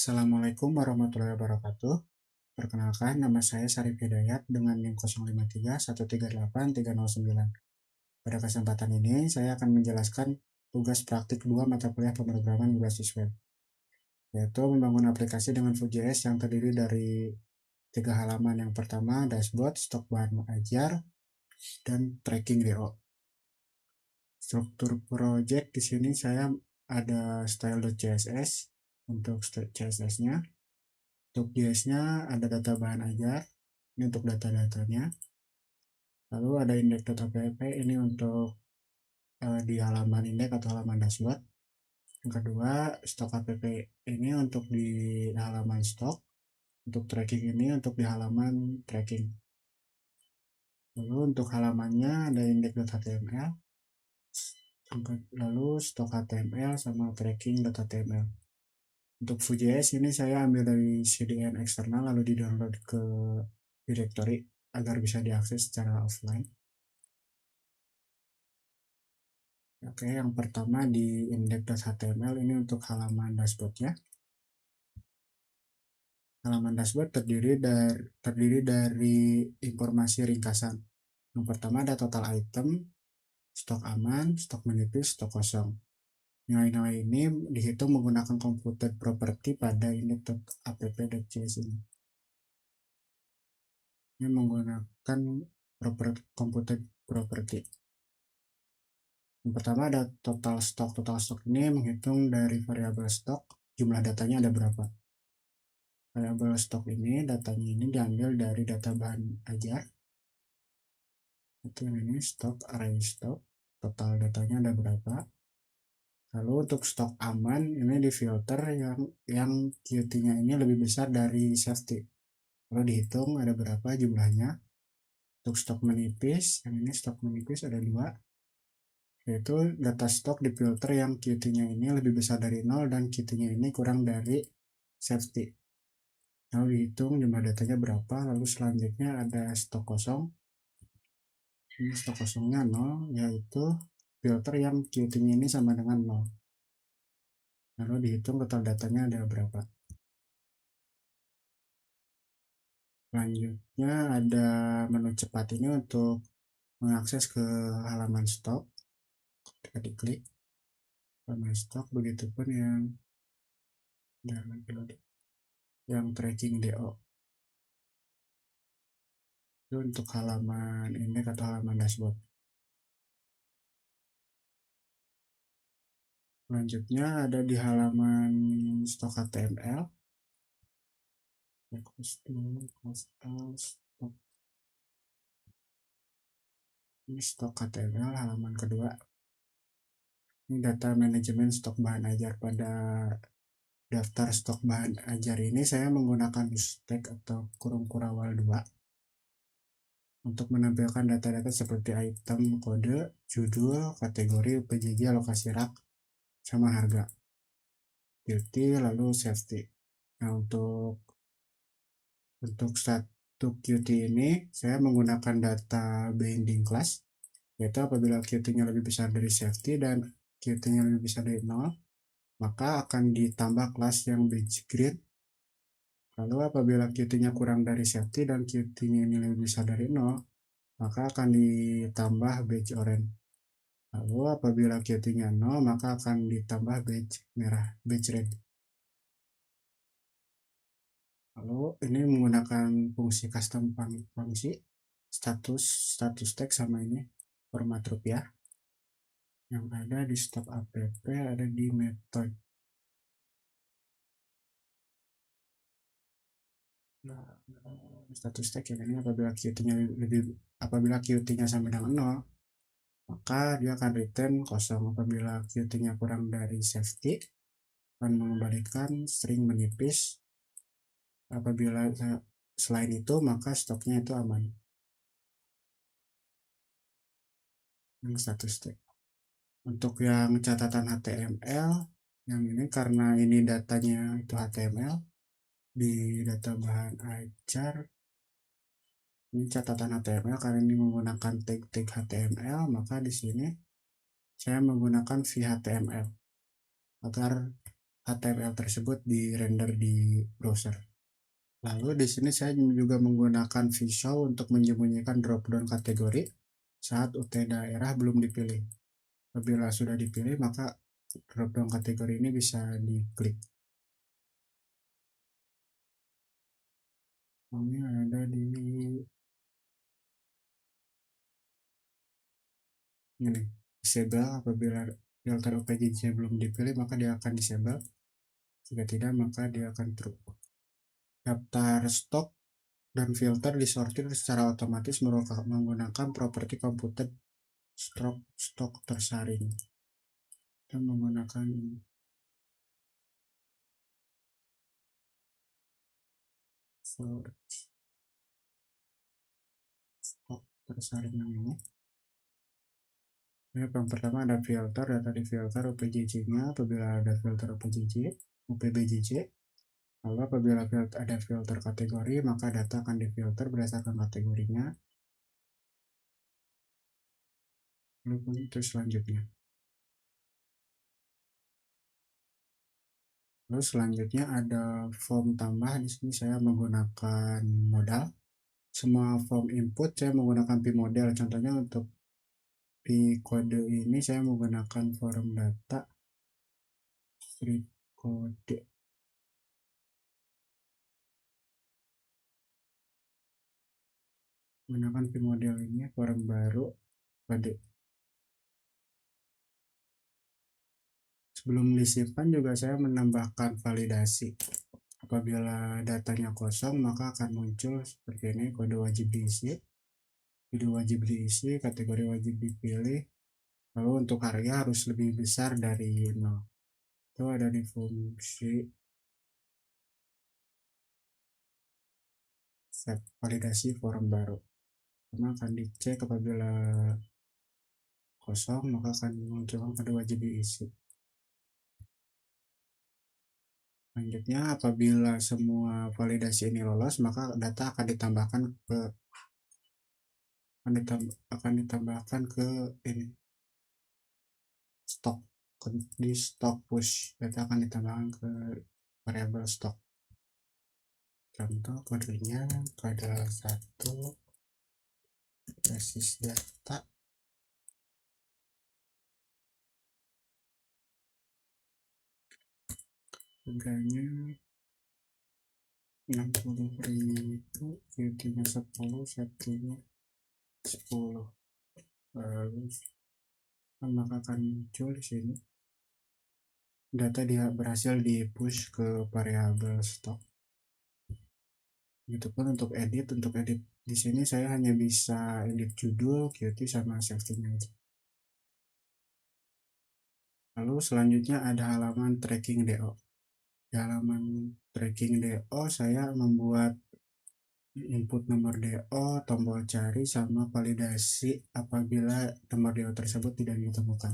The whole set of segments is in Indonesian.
Assalamualaikum warahmatullahi wabarakatuh. Perkenalkan, nama saya Sarif Hidayat dengan NIM 053138309. Pada kesempatan ini, saya akan menjelaskan tugas praktik 2 mata kuliah pemrograman berbasis web, yaitu membangun aplikasi dengan Vue.js yang terdiri dari 3 halaman. Yang pertama, dashboard, stok bahan ajar, dan tracking DO. Struktur project di sini saya ada style.css untuk CSS-nya. Untuk JS-nya ada data bahan ajar, ini untuk data-datanya. Lalu ada index.app, ini untuk di halaman index atau halaman dashboard. Yang kedua, stok app ini untuk di halaman stok. Untuk tracking ini untuk di halaman tracking. Lalu untuk halamannya ada index.html. Lalu stok HTML sama tracking.html. Untuk Vue.js ini saya ambil dari CDN eksternal lalu di-download ke directory agar bisa diakses secara offline. Oke, yang pertama di index.html ini untuk halaman dashboardnya. Halaman dashboard terdiri dari informasi ringkasan. Yang pertama ada total item, stok aman, stok menipis, stok kosong. Nilai-nilai ini dihitung menggunakan computed property pada index.app.js ini. Ini menggunakan computed property. Yang pertama ada total stok. Total stok ini menghitung dari variabel stok, jumlah datanya ada berapa. Variabel stok ini, datanya ini diambil dari data bahan ajar. Itu ini stok, array stok, total datanya ada berapa. Lalu untuk stok aman, ini difilter yang Qt-nya ini lebih besar dari safety. Lalu dihitung ada berapa jumlahnya. Untuk stok menipis, yang ini stok menipis ada 2. Yaitu data stok difilter yang Qt-nya ini lebih besar dari 0 dan Qt-nya ini kurang dari safety. Lalu dihitung jumlah datanya berapa. Lalu selanjutnya ada stok kosong. Ini stok kosongnya 0, yaitu filter yang Qt-nya ini sama dengan 0. Lalu dihitung total datanya ada berapa. Selanjutnya ada menu cepat ini untuk mengakses ke halaman stok. Ketika diklik halaman stok, begitupun yang tracking DO. Itu untuk halaman index atau halaman dashboard. Selanjutnya ada di halaman stok HTML. Ini stok HTML halaman kedua. Ini data manajemen stok bahan ajar. Pada daftar stok bahan ajar ini saya menggunakan stack atau kurung kurawal 2 untuk menampilkan data-data seperti item, kode, judul, kategori, PJJ, lokasi rak, sama harga, duty, lalu safety. Nah, untuk satu Qt ini saya menggunakan data binding class, yaitu apabila Qt-nya lebih besar dari safety dan Qt-nya lebih besar dari 0, maka akan ditambah kelas yang beige green. Lalu apabila Qt-nya kurang dari safety dan Qt-nya ini lebih besar dari 0, maka akan ditambah beige orange. Lalu apabila Qt-nya 0, maka akan ditambah beige merah, beige red. Lalu ini menggunakan fungsi custom fungsi status tag sama ini format rupiah yang ada di stok app, ada di method. Nah, status tag yang ini apabila Qt-nya sama dengan 0, maka dia akan return kosong. Apabila Qt-nya kurang dari safety, akan mengembalikan string menipis. Apabila selain itu, maka stoknya itu aman. Yang status tag. Untuk yang catatan HTML, yang ini karena ini datanya itu HTML, di data bahan ajar, ini catatan HTML karena ini menggunakan tag HTML, maka di sini saya menggunakan VHTML agar HTML tersebut di render di browser. Lalu di sini saya juga menggunakan visual untuk menyembunyikan drop-down kategori saat UT daerah belum dipilih. Apabila sudah dipilih, maka drop-down kategori ini bisa diklik. Ini ada di ini, disable. Apabila filter OPJJ belum dipilih, maka dia akan disable. Jika tidak, maka dia akan true. Daftar stok dan filter disortir secara otomatis menggunakan properti komputer stok tersaring. Kita menggunakan stok tersaring yang ini. Yang pertama ada filter, data di filter OPJJ-nya. Apabila ada filter OPJJ, OPBJJ, lalu apabila ada filter kategori, maka data akan difilter berdasarkan kategorinya. Lalu itu selanjutnya. Lalu selanjutnya ada form tambah. Di sini saya menggunakan modal. Semua form input saya menggunakan p-model. Contohnya untuk di kode ini saya menggunakan form data strip kode. Menggunakan p-model ini form baru kode. Sebelum disimpan juga saya menambahkan validasi. Apabila datanya kosong, maka akan muncul seperti ini, kode wajib diisi, video wajib diisi, kategori wajib dipilih, lalu untuk harga harus lebih besar dari 0. Itu ada di fungsi set validasi form baru. Karena akan dicek apabila kosong, maka akan muncul kode wajib diisi. Selanjutnya, apabila semua validasi ini lolos, maka data akan ditambahkan ke ini stok, di stok push. Data akan ditambahkan ke variabel stok. Contoh kodenya adalah 1 basis data harganya 60.000, QT-nya 10, safety-nya 10. Lalu maka akan muncul di sini data dia berhasil di push ke variabel stok. Itu pun untuk edit di sini saya hanya bisa edit judul, QT sama safety-nya. Lalu selanjutnya ada halaman tracking DO. Di halaman tracking DO saya membuat input nomor DO, tombol cari, sama validasi apabila nomor DO tersebut tidak ditemukan.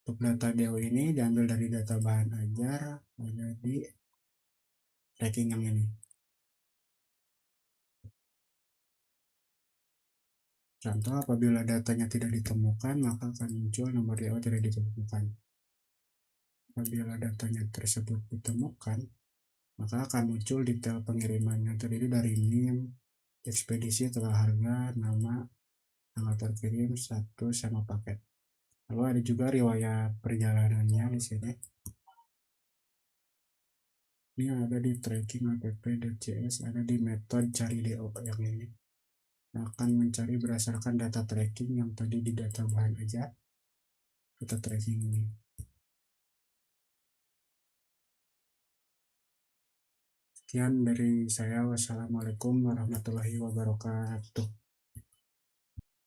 Untuk data DO ini diambil dari data bahan ajar, ada di tracking yang ini. Contoh, apabila datanya tidak ditemukan, maka akan muncul nomor DO tidak ditemukan. Apabila datanya tersebut ditemukan, maka akan muncul detail pengiriman yang terdiri dari NIM, ekspedisi, tanggal harga, nama, tanggal terkirim, status, sama paket. Lalu ada juga riwayat perjalanannya di sini. Ini ada di tracking app.cs, ada di metode cari DO yang ini. Akan mencari berdasarkan data tracking yang tadi di data bahan aja, data tracking ini. Sekian dari saya. Wassalamualaikum warahmatullahi wabarakatuh.